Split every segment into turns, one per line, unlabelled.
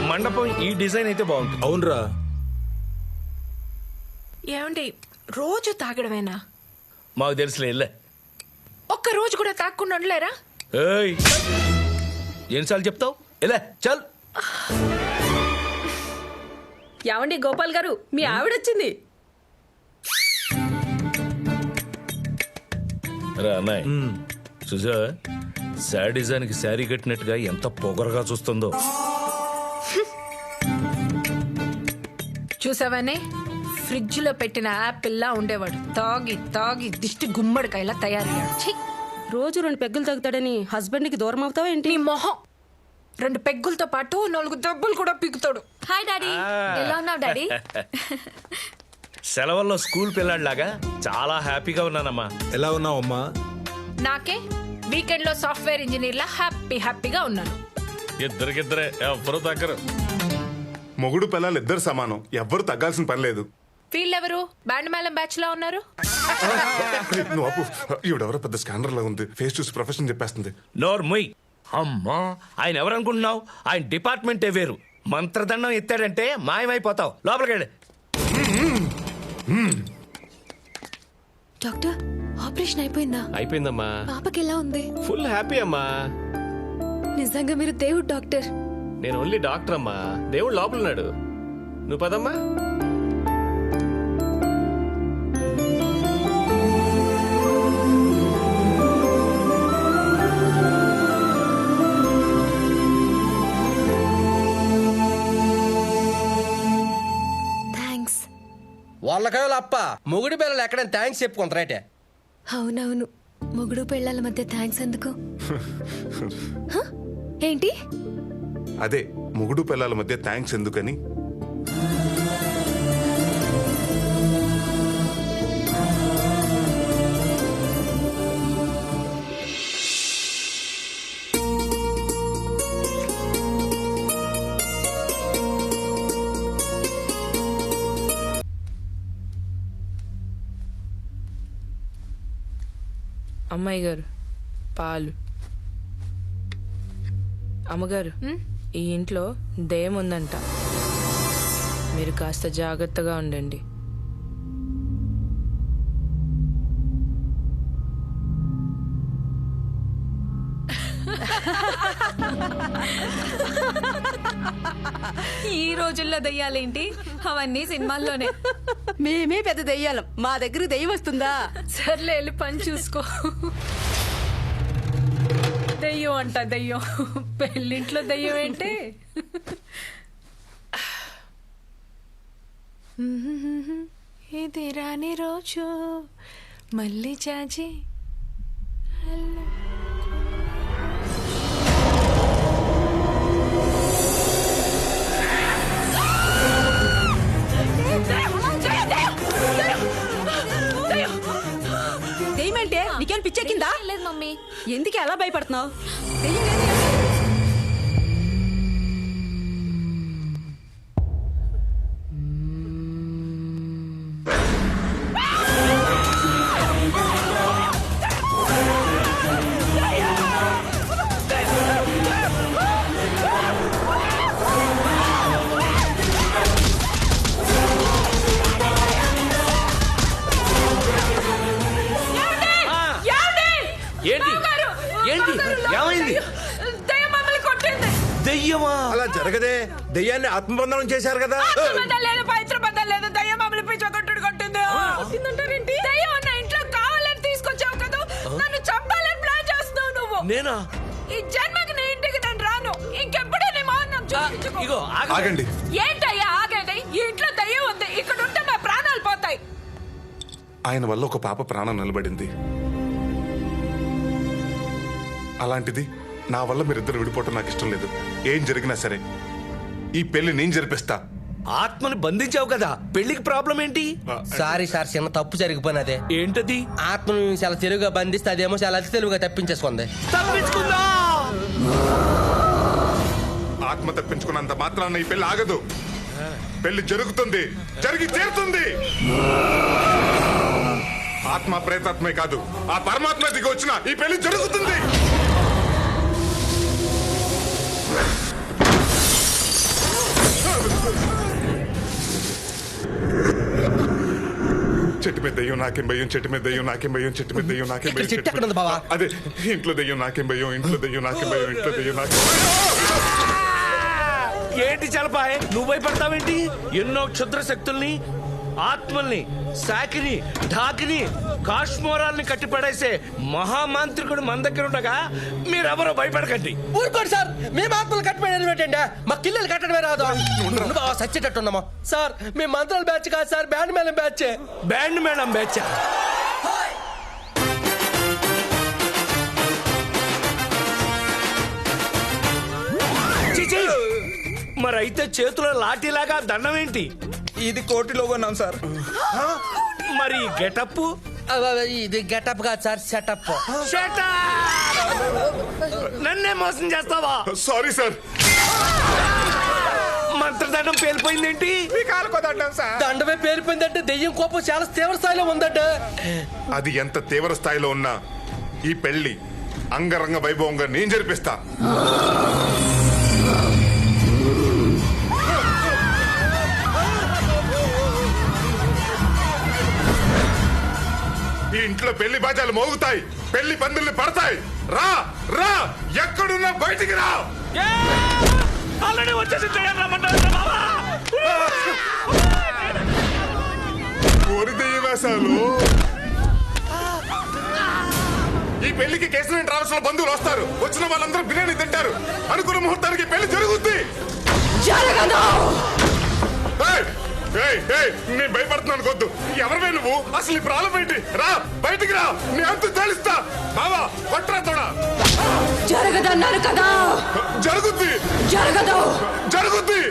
మండపం ఈ డిజైన్ అయితే బాగుంటుంది.
అవునరా.
ఏమండి రోజు తాగడమేనా?
మాకు తెలుసులే. వెళ్ళే
ఒక్క రోజు కూడా తాగకుండా ఉండలేరా?
ఏయ్ ఎన్నిసార్లు చెప్తావు? వెళ్ళే చల్.
ఏమండి గోపాల్ గారు, మీ ఆవిడొచ్చింది.
రా అన్నయ్య, చూసా శాడిజానికి శారీ కట్టినట్టుగా ఎంత పొగరగా చూస్తుందో.
చూసావనే ఫ్రిడ్జ్ లో పెట్టిన యాపిల్ లా ఉండేవాడు. తాగి తాగి దిష్టి గుమ్మడికాయలా తయారయ్యాడు. ఛీ!
రోజు 2 పెగ్గులు తాగుతాడని హస్బెండ్ కి దూరం అవుతావా ఏంటి?
నీ మొహం 2 పెగ్గులతో పాటు 4 దెబ్బలు కూడా పీకుతాడు.
హాయ్ డాడీ, ఎలా ఉన్నావు డాడీ?
సెలవుల్లో స్కూల్ పిల్లాడిలాగా చాలా హ్యాపీగా ఉన్నానమ్మా.
ఎలా ఉన్నావమ్మా?
నాకే వీకెండ్ లో సాఫ్ట్వేర్ ఇంజనీర్ లా హ్యాపీగా ఉన్నాను.
ఇద్దరికిద్దరే ఎవ్వరు తగ్గరు.
మొగుడు పిల్లలు ఇద్దరు సమానం, ఎవ్వరు తగ్గాల్సిన పని లేదు.
వీళ్ళెవరు బ్యాండ్ మేళం బ్యాచ్ లా ఉన్నారు?
నువ్వు అప్పు, ఈవిడెవరో పెద్ద స్కానర్ లా ఉంది. ఫేస్ చూసి ప్రొఫెషన్ చెప్పేస్తుంది.
నోర్ముయ్. అమ్మా, ఆయన ఎవరనుకుంటున్నావు? ఆయన డిపార్ట్మెంటే వేరు. మంత్రదండం ఎత్తాడంటే మాయమైపోతావు. లోపలికెళ్ళి.
డాక్టర్, ఆపరేషన్ అయిపోయిందా?
అయిపోయిందమ్మా.
పాపకి ఎలా ఉంది?
ఫుల్ హ్యాపీ అమ్మా.
నిజంగా మీరు దేవుడు డాక్టర్.
నేను ఓన్లీ డాక్టర్ అమ్మా, దేవుడు లోపల ఉన్నాడు. నువ్వు పదమ్మా.
థ్యాంక్స్.
వాళ్ళకాయ అప్ప మొగుడి పిల్లలు ఎక్కడైనా థ్యాంక్స్ చెప్పుకుంటారైతే.
అవునవును, మొగుడు పెళ్ళాల మధ్య థ్యాంక్స్ ఎందుకు? హ? ఏంటి?
అదే మొగుడు పిల్లల మధ్య థ్యాంక్స్ ఎందుకని.
అమ్మాయి గారు పాలు. అమ్మగారు, ఈ ఇంట్లో దయ్యం ఉందంట. మీరు కాస్త జాగ్రత్తగా ఉండండి.
ఈ రోజుల్లో దయ్యాలేంటి, అవన్నీ సినిమాల్లోనే.
మేమే పెద్ద దెయ్యాలం, మా దగ్గర దెయ్యం వస్తుందా?
సర్లే వెళ్ళి పని చూసుకో. దయ్యం అంట దయ్యం, పెళ్ళింట్లో దయ్యం ఏంటి? ఇది రాని రోజు మళ్ళీ చాచి.
దెయ్యమంటే నీకేం పిచ్చెక్కిందా?
లేదు మమ్మీ.
ఎందుకు అలా భయపడుతున్నావు?
ఏంటి ఏంటి ఏమైంది?
దయ్యం మమ్మల్ని కొట్టింది.
దెయ్యమా?
అలా జరగదే. దెయ్యాన్ని ఆత్మబంధనం చేశారు కదా.
లేదు, పవిత్ర బంధం లేదు. దయ్యం మమ్మల్ని పిచ్చగొట్టుడు కొట్టింది. కొట్టిందంటారేంటి? దయ్యం ఉన్న ఇంట్లో కావాలని తీసుకొచ్చావు కదా, నన్ను చంపాలని ప్లాన్ చేస్తున్నావు నువ్వు.
నేనా?
ఈ జన్మకి నీ ఇంటికి నేను రాను. ఇంకెప్పుడు నీ మౌనం చూపించుకో.
ఇగో
ఆగండి.
ఏంటయ్యా ఆగేది? ఈ ఇంట్లో దయ్యం ఉంది. ఇక్కడ ఉంటే మా ప్రాణాలు పోతాయి.
ఆయన వల్ల ఒక పాప ప్రాణం నిలబడింది. అలాంటిది నా వల్ల మీరిద్దరు విడిపోవటం నాకు ఇష్టం లేదు. ఏం జరిగినా సరే ఈ పెళ్లి నేను జరిపిస్తా.
ఆత్మని బంధించావు కదా, పెళ్లికి ప్రాబ్లం ఏంటి?
సారీ సార్, చిన్న తప్పు జరిగిపోయినదే.
ఏంటది?
ఆత్మను చాలా తెలుగుగా బంధిస్తే అదేమో చాలా అతి తెలుగుగా తప్పించేసుకుంది.
తప్పించుకుందా?
ఆత్మ తప్పించుకున్నంత మాత్రాన ఈ పెళ్లి ఆగదు. పెళ్లి జరుగుతుంది, జరిగి తీరుతుంది. ఆత్మ ప్రేతాత్మే కాదు, ఆ పరమాత్మ దిగి వచ్చిన ఈ పెళ్లి జరుగుతుంది. చెట్టు మీద దెయ్యం నాకేం భయం, చెట్టు మీద దెయ్యం నాకేం భయం, చెట్టు మీద దెయ్యం నాకేం
ఇక్కడ
భయం.
చెట్టు ఎక్కడ ఉంది బావా?
అదే ఇంట్లో దెయ్యం నాకేం భయం, ఇంట్లో దెయ్యం నాకేం భయం, ఇంట్లో దెయ్యం నాకేం భయం.
ఏంటి చలపాయ్ నువ్వు భయపడతావేంటి? ఎన్నో క్షుద్ర శక్తుల్ని, ఆత్మల్ని, సాకిని, ఢాకిని, కాశ్మోరాల్ని కట్టిపడేసే మహామాంత్రికుడు మన దగ్గర ఉండగా మీరెవరో భయపడకండి.
ఊరుకోండి సార్, మేము ఆత్మలు కట్టబడి పెట్టండి, మా కిల్లలు కట్టడమే రాదు. ఉండు బావా, సచ్చేటట్టున్నామా సార్? మేము మంత్రాల బ్యాచ్ కాదు సార్, బ్యాండ్ మేళం బ్యాచ్.
బ్యాండ్ మేడం బెచ్చా. మరి అయితే చేతిలో లాఠీలాగా దండం ఏంటి?
ఇది కోటిలో కొన్నాం సార్.
మరి గెటప్
ఇది గెటప్ కాదు సార్, సెటప్.
నన్నే మోసం చేస్తావా?
Sorry sir.
మంత్రదండం పేలిపోయిందేంటి?
దండమే పేరిపోయిందంటే దెయ్యం కోపం చాలా తీవ్ర స్థాయిలో ఉందంట.
అది ఎంత తీవ్ర స్థాయిలో ఉన్నా ఈ పెళ్లి అంగరంగ వైభవంగా నేను జరిపిస్తా. ఈ ఇంట్లో పెళ్లి బాజాలు మోగుతాయి, పెళ్లి పందిళ్ళు పడతాయి. రా రా, ఎక్కడున్నా బయటికి రా.
ఆల్రెడీ వచ్చేసి
ఓరి దెయ్య వేషాలు. ఈ పెళ్లికి కేసీఆర్ ట్రావెల్స్ లో బంధువులు వస్తారు. వచ్చిన వాళ్ళందరూ బిర్యానీ తింటారు. అనుకున్న ముహూర్తానికి పెళ్లి జరుగుద్ది. ఏయ్, ఏయ్, ఏయ్, నేను భయపడుతున్నాను కొద్దు. ఎవరివే నువ్వు? అసలు ఈ ప్రాబ్లం ఏంటి? రా బయటికి రా, నీ అంత తెలుస్తా. బావా కొట్రా తోడా.
జరగదన్నాను కదా,
జరుగుద్ది
జరగదు.
జరుగుద్ది.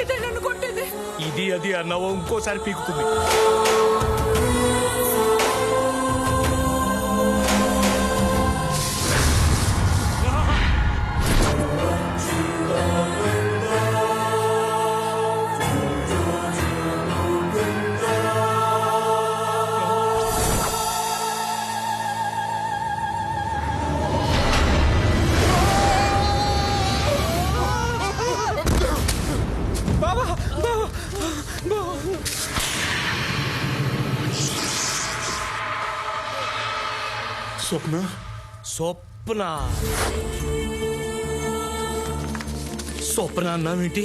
ఇదే నన్ను కొట్టింది.
ఇది అది అన్నావో ఇంకోసారి పీకుతుంది.
స్వప్న,
స్వప్న స్వప్న అన్నావేంటి?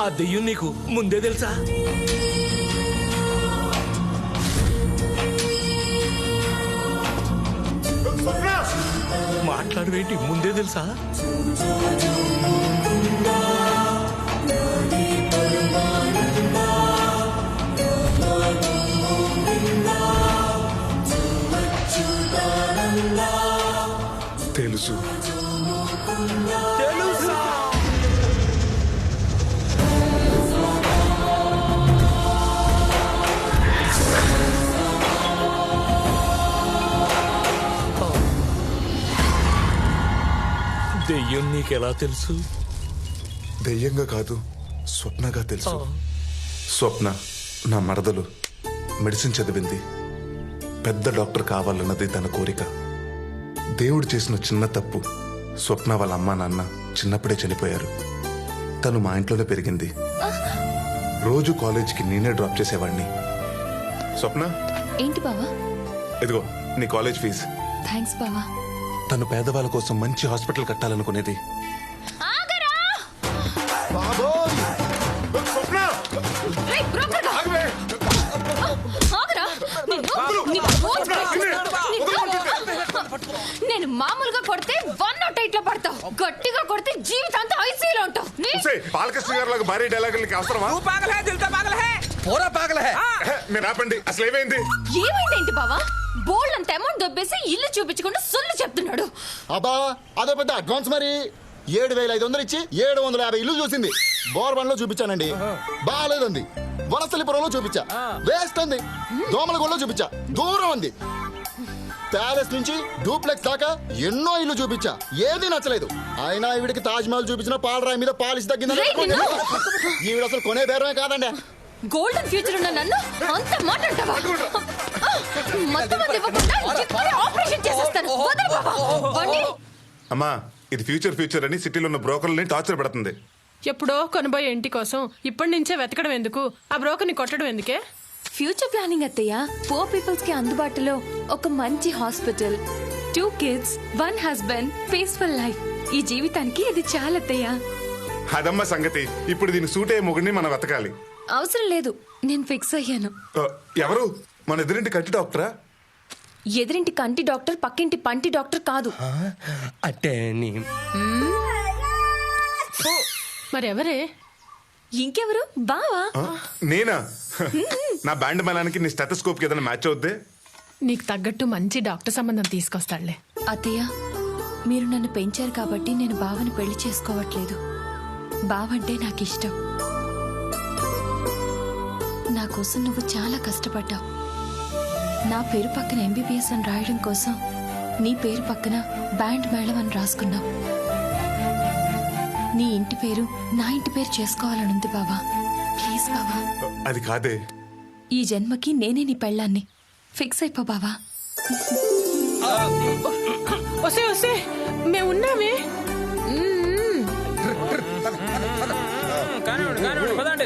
ఆ దెయ్యం నీకు ముందే తెలుసా? మాట్లాడవేంటి? ముందే తెలుసా?
తెలుసు.
తెలుసా? దెయ్యం నీకెలా తెలుసు?
దెయ్యంగా కాదు, స్వప్నగా తెలుసు. స్వప్న నా మరదలు, మెడిసిన్ చదివింది, పెద్ద డాక్టర్ కావాలన్నది తన కోరిక. దేవుడు చేసిన చిన్న తప్పు. స్వప్న వాళ్ళ అమ్మా నాన్న చిన్నప్పుడే చనిపోయారు. తను మా ఇంట్లోనే పెరిగింది. రోజు కాలేజీకి నేనే డ్రాప్ చేసేవాడిని. స్వప్న,
ఏంటి బావా?
ఇదిగో నీ కాలేజ్ ఫీజు.
థ్యాంక్స్ బావా.
తను పేదవాళ్ళ కోసం మంచి హాస్పిటల్ కట్టాలనుకునేది. స్వప్న, ఆగవే.
నేను మామూలుగా కొడితే 108 లో పడతావు, గట్టిగా కొడితే జీవితాంతం ఐసీలో ఉంటావు.
ఉసేయ్, బాలకృష్ణ గారి లాగా భారీ డైలాగులకి అవసరమా?
పోరా పాగలహే.
మీరు ఆపండి. అసలు ఏమైంది?
ఏమైందేంటి బావా? బోల్డ్ అంత అమౌంట్ దొబ్బేసి ఇల్లు చూపించకుండా సొల్లు చెప్తున్నాడు.
అబ్బా అదో పెద్ద అడ్వాన్స్ మరి. 7,500 ఇచ్చి 750 ఇల్లు చూసింది. బోర్బండ్లో చూపించానండి, బాగాలేదంది. వనస్థలిపురంలో చూపించా, వేస్ట్ అంది. దోమలగూడలో చూపించా, దూరం అంది. ప్యాలెస్ నుంచి డూప్లెక్స్ దాకా ఎన్నో ఇల్లు చూపించా, ఏది నచ్చలేదు. అయినా ఈవిడికి తాజ్ మహల్ చూపించిన పాలరాయి మీద పాలిష్ తగ్గిందని
రేయ్, నిన్ను!
ఈవిడ అసలు కొనే బేరమే కాదండి.
గోల్డెన్ ఫ్యూచర్ ఉన్న నన్ను అంత మాట అంటావా? మొత్తం అంతా ఇవ్వకుండా ఇప్పుడే ఆపరేషన్ చేసేస్తాను. వదలు బాబా. బండి.
అమ్మా ఇది ఫ్యూచర్ అని సిటీలో ఉన్న బ్రోకర్లని టార్చర్ పెడుతుంది.
ఎప్పుడో కొనబోయే ఇంటి కోసం ఇప్పటి నుంచే వెతకడం ఎందుకు? ఆ బ్రోకర్ని కొట్టడం ఎందుకే?
ఫ్యూచర్ ప్లానింగ్ అత్తయ్య. పూర్ పీపుల్స్ కి అందుబాటులో ఒక మంచి hospital, 2 kids, 1 husband, peaceful life. ఈ జీవితానికి ఇది చాలా అత్తయ్య.
అదమ్మా సంగతి. ఇప్పుడు దీనికి సూట్ అయ్యే మొగుడిని మనం వెతకాలి.
అవసరం లేదు, నేను ఫిక్స్ అయ్యాను.
ఎవరు? మన ఎదురింటి కంటి డాక్టరా?
ఎదురింటి కంటి డాక్టర్ పక్కింటి పంటి డాక్టర్ కాదు.
అంటే నీ
మరి ఎవరే?
ఇంకెవరు? బావా.
నేనా? నా బ్యాండ్ మేళానికి నీ స్టెథోస్కోప్ కి ఏదైనా మ్యాచ్ అవుద్దే?
నీకు తగ్గట్టు మంచి డాక్టర్ సంబంధం తీసుకొస్తాడులే.
అత్తయ్య, మీరు నన్ను పెంచారు కాబట్టి నేను బావని పెళ్లి చేసుకోవట్లేదు. బావంటే నాకు ఇష్టం. నా కోసం నువ్వు చాలా కష్టపడ్డావు. నా పేరు పక్కన ఎంబీబీఎస్ అని రాయడం కోసం నీ పేరు పక్కన బ్యాండ్ మేళం అని రాసుకున్నావు. నీ ఇంటి పేరు నా ఇంటి పేరు చేసుకోవాలనుంది బావా. ప్లీజ్ బావా.
అది కాదే.
ఈ జన్మకి నేనే నీ పెళ్ళాన్ని. ఫిక్స్ అయిపో బావా.
వస్తే వస్తే మేము ఉన్నామే.
కానివ్వండి పదండి.